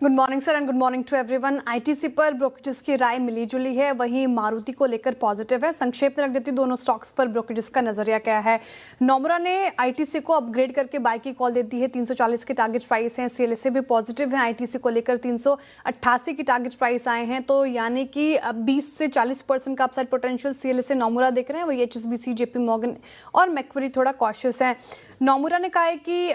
Good morning sir and good morning to everyone. ITC पर brokerages की राय मिली जुली है, वहीं मारुति को लेकर पॉजिटिव है। संक्षेप में रख देती हूँ दोनों स्टॉक्स पर ब्रोकरेजेस का नजरिया क्या है। नोमुरा ने आईटीसी को अपग्रेड करके बाय की कॉल दे दी है। 340 के टारगेट प्राइस हैं। सीएलएसए भी पॉजिटिव है, आईटीसी को लेकर 388 की टारगेट प्राइस आए हैं, तो यानी कि 20 से 40% का अपसाइड पोटेंशियल सीएलएसए नोमुरा देख रहे हैं। वही एचएसबीसी, जेपी मॉर्गन और मैक्वेरी थोड़ा कॉशियस है। नोमुरा ने कहा है कि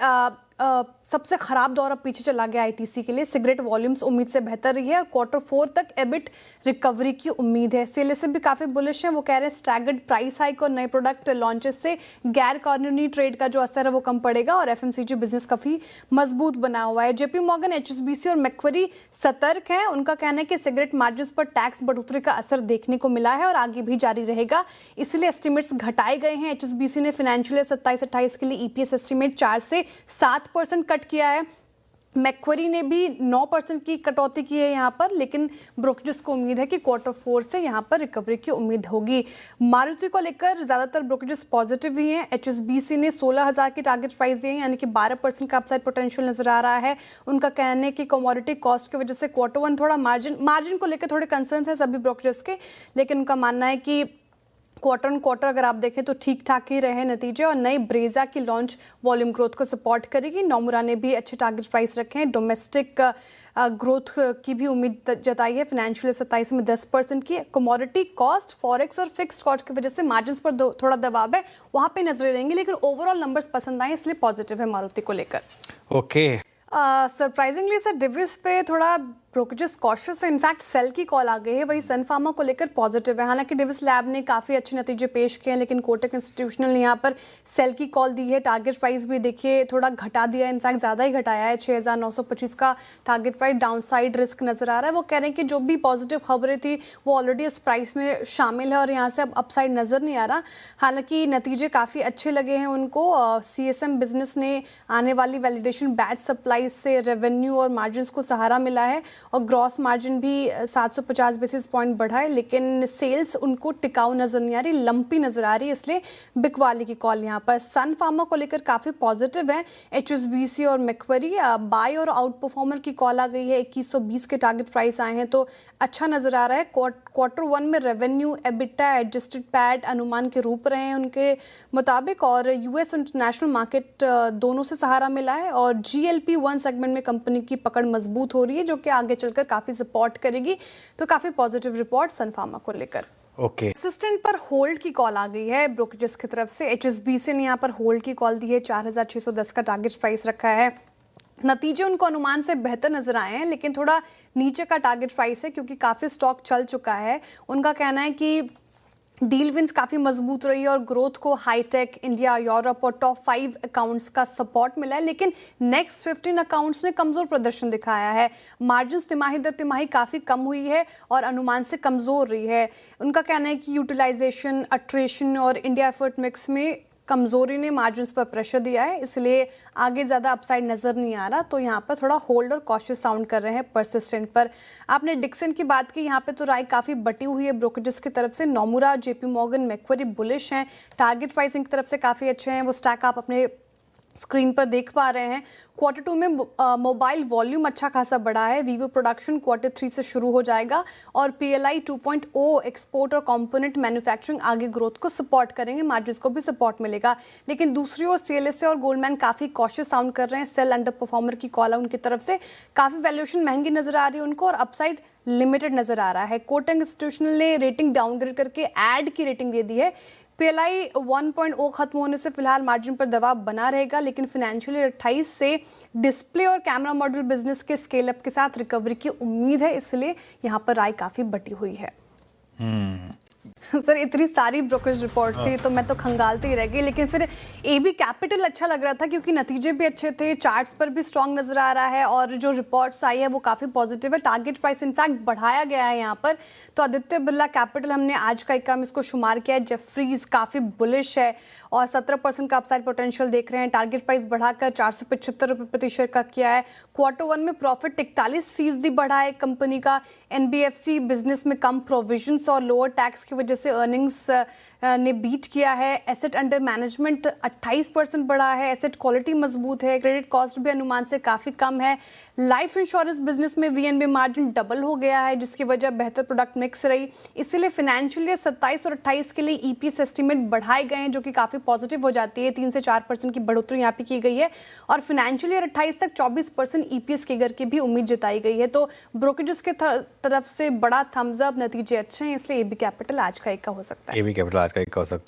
सबसे खराब दौर अब पीछे चला गया आईटीसी के लिए। सिगरेट वॉल्यूम्स उम्मीद से बेहतर रही है। Q4 तक एबिट रिकवरी की उम्मीद है। सीएलएसए भी काफी बुलिश है। वो कह रहे हैं स्टैगर्ड प्राइस हाइक और नए प्रोडक्ट लॉन्चेस से गैर कानूनी ट्रेड का जो असर है वो कम पड़ेगा और एफएमसीजी बिजनेस काफी मजबूत बना हुआ है। जेपी मॉर्गन, एचएसबीसी और मैक्वेरी सतर्क है। उनका कहना है कि सिगरेट मार्जिन पर टैक्स बढ़ोतरी का असर देखने को मिला है और आगे भी जारी रहेगा, इसलिए एस्टिमेट्स घटाए गए हैं। एचएसबीसी ने फाइनेंशियल ईयर 27-28 के लिए ईपीएस एस्टिमेट 4 से 7% कट किया है। मैक्वेरी ने भी 9% की कटौती की है यहाँ पर, लेकिन ब्रोकरेज को उम्मीद है कि Q4 से यहाँ पर रिकवरी की उम्मीद होगी। मारुति को लेकर ज्यादातर ब्रोकरेज पॉजिटिव ही हैं। एचएसबीसी ने 16,000 की टारगेट प्राइस दी है, यानी कि 12% का अपसाइड पोटेंशियल नजर आ रहा है। उनका कहना है कि कमोडिटी कॉस्ट की वजह से Q1 थोड़ा मार्जिन को लेकर थोड़े कंसर्न्स हैं सभी ब्रोकरेज के, लेकिन उनका मानना है कि क्वार्टर अगर आप देखें तो ठीक ठाक ही रहे नतीजे और नई ब्रेजा की लॉन्च वॉल्यूम ग्रोथ को सपोर्ट करेगी। नोमुरा ने भी अच्छे टारगेट प्राइस रखे हैं। डोमेस्टिक ग्रोथ की भी उम्मीद जताई है। फाइनेंशियल 27 में 10% की। कमोडिटी कॉस्ट, फॉरेक्स और फिक्स्ड कॉस्ट की वजह से मार्जिन पर थोड़ा दबाव है, वहां पे नजरें रहेंगी, लेकिन ओवरऑल नंबर्स पसंद आए इसलिए पॉजिटिव है मारुति को लेकर। ओके सरप्राइजिंगली सर डिविस पे थोड़ा ब्रोकरेजेस कॉशियस है। इनफैक्ट सेल की कॉल आ गई है। वही सन फार्मा को लेकर पॉजिटिव है। हालांकि डिविस लैब ने काफ़ी अच्छे नतीजे पेश किए हैं, लेकिन कोटक इंस्टीट्यूशनल ने यहाँ पर सेल की कॉल दी है। टारगेट प्राइस भी देखिए थोड़ा घटा दिया है, इनफैक्ट ज़्यादा ही घटाया है। 6,925 का टारगेट प्राइस। डाउनसाइड रिस्क नज़र आ रहा है। वो कह रहे हैं कि जो भी पॉजिटिव खबरें थी वो ऑलरेडी इस प्राइस में शामिल है और यहाँ से अब अपसाइड नज़र नहीं आ रहा। हालांकि नतीजे काफ़ी अच्छे लगे हैं उनको। CSM बिजनेस ने आने वाली वैलिडेशन बैच सप्लाई से रेवेन्यू और मार्जिन को सहारा मिला है और ग्रॉस मार्जिन भी 750 बेसिस पॉइंट बढ़ा है, लेकिन सेल्स उनको टिकाऊ नजर नहीं आ रही, लंपी नजर आ रही है, इसलिए बिकवाली की कॉल यहाँ पर। सन फार्मा को लेकर काफी पॉजिटिव है। एचएसबीसी और मैक्वेरी बाय और आउट परफॉर्मर की कॉल आ गई है। 2120 के टारगेट प्राइस आए हैं, तो अच्छा नजर आ रहा है। Q1 में रेवेन्यू, एबिटा, एडजस्टेड पैट अनुमान के रूप रहे हैं उनके मुताबिक और यूएस इंटरनेशनल मार्केट दोनों से सहारा मिला है और GLP-1 सेगमेंट में कंपनी की पकड़ मजबूत हो रही है, जो कि आगे चलकर काफी सपोर्ट करेगी। तो काफी पॉजिटिव रिपोर्ट सन फार्मा को लेकर। ओके असिस्टेंट पर होल्ड की कॉल आ गई है ब्रोकरेजेस की तरफ से। एचएसबीसी ने यहाँ पर होल्ड की कॉल दी है। 4,610 का टारगेट प्राइस रखा है। नतीजे उनको अनुमान से बेहतर नजर आए हैं, लेकिन थोड़ा नीचे का टारगेट प्राइस है क्योंकि काफी स्टॉक चल चुका है। उनका कहना है कि डील विंस काफ़ी मजबूत रही है और ग्रोथ को हाईटेक, इंडिया, यूरोप और टॉप 5 अकाउंट्स का सपोर्ट मिला है, लेकिन नेक्स्ट 15 अकाउंट्स ने कमज़ोर प्रदर्शन दिखाया है। मार्जिन्स तिमाही दर तिमाही काफ़ी कम हुई है और अनुमान से कमज़ोर रही है। उनका कहना है कि यूटिलाइजेशन, अट्रेशन और इंडिया एफर्ट मिक्स में कमजोरी ने मार्जिन्स पर प्रेशर दिया है, इसलिए आगे ज़्यादा अपसाइड नज़र नहीं आ रहा। तो यहाँ पर थोड़ा होल्ड और कॉशियस साउंड कर रहे हैं परसिस्टेंट पर। आपने डिक्सन की बात की, यहाँ पे तो राय काफ़ी बटी हुई है ब्रोकरेजेस की तरफ से। Nomura, JP Morgan, Macquarie bullish हैं। टारगेट प्राइसिंग की तरफ से काफ़ी अच्छे हैं। वो स्टैक आप अपने स्क्रीन पर देख पा रहे हैं। Q2 में मोबाइल वॉल्यूम अच्छा खासा बढ़ा है। वीवो प्रोडक्शन Q3 से शुरू हो जाएगा और PLI 2.0 एक्सपोर्ट और कंपोनेंट मैन्युफैक्चरिंग आगे ग्रोथ को सपोर्ट करेंगे, मार्जिन को भी सपोर्ट मिलेगा। लेकिन दूसरी ओर सीएलएसए और गोल्डमैन काफ़ी कॉशियस साउंड कर रहे हैं। सेल अंडर परफॉर्मर की कॉल है उनकी तरफ से। काफ़ी वैल्यूएशन महंगी नजर आ रही है उनको और अपसाइड लिमिटेड नजर आ रहा है। कोटक इंस्टीट्यूशनल ने रेटिंग डाउनग्रेड करके ऐड की रेटिंग दे दी है। PLI 1.0 खत्म होने से फिलहाल मार्जिन पर दबाव बना रहेगा, लेकिन फाइनेंशियल ईयर 28 से डिस्प्ले और कैमरा मॉड्यूल बिजनेस के स्केल अप के साथ रिकवरी की उम्मीद है, इसलिए यहाँ पर राय काफी बटी हुई है। सर इतनी सारी ब्रोकरेज रिपोर्ट थी तो मैं तो खंगालती ही रह गई, लेकिन फिर AB कैपिटल अच्छा लग रहा था क्योंकि नतीजे भी अच्छे थे, चार्ट्स पर भी स्ट्रॉन्ग नजर आ रहा है और जो रिपोर्ट्स आई है वो काफ़ी पॉजिटिव है। टारगेट प्राइस इनफैक्ट बढ़ाया गया है यहाँ पर। तो आदित्य बिरला कैपिटल हमने आज का इक्का में इसको शुमार किया है। जेफरीज काफ़ी बुलिश है और 17% का अपसाइड पोटेंशियल देख रहे हैं। टारगेट प्राइस बढ़ाकर 475 रुपये प्रति शेयर का किया है। Q1 में प्रॉफिट 41% बढ़ा है कंपनी का। NBFC बिजनेस में कम प्रोविजंस और लोअर टैक्स की वजह से अर्निंग्स ने बीट किया है। एसेट अंडर मैनेजमेंट 28% बढ़ा है, एसेट क्वालिटी मजबूत है, क्रेडिट कॉस्ट भी अनुमान से काफ़ी कम है। लाइफ इंश्योरेंस बिजनेस में वीएनबी मार्जिन डबल हो गया है, जिसकी वजह बेहतर प्रोडक्ट मिक्स रही। इसीलिए फाइनेंशियल ईयर 27 और 28 के लिए ईपीएस एस्टीमेट बढ़ाए गए हैं, जो कि काफ़ी पॉजिटिव हो जाती है। 3 से 4% की बढ़ोतरी यहाँ पे की गई है और फाइनेंशियल ईयर 28 तक 24% ईपीएस के की भी उम्मीद जताई गई है। तो ब्रोकरेज के तरफ से बड़ा थम्स अप, नतीजे अच्छे हैं, इसलिए एबी कैपिटल आज का एक का हो सकता है। एबी कैपिटल आज का एक का हो सकता है।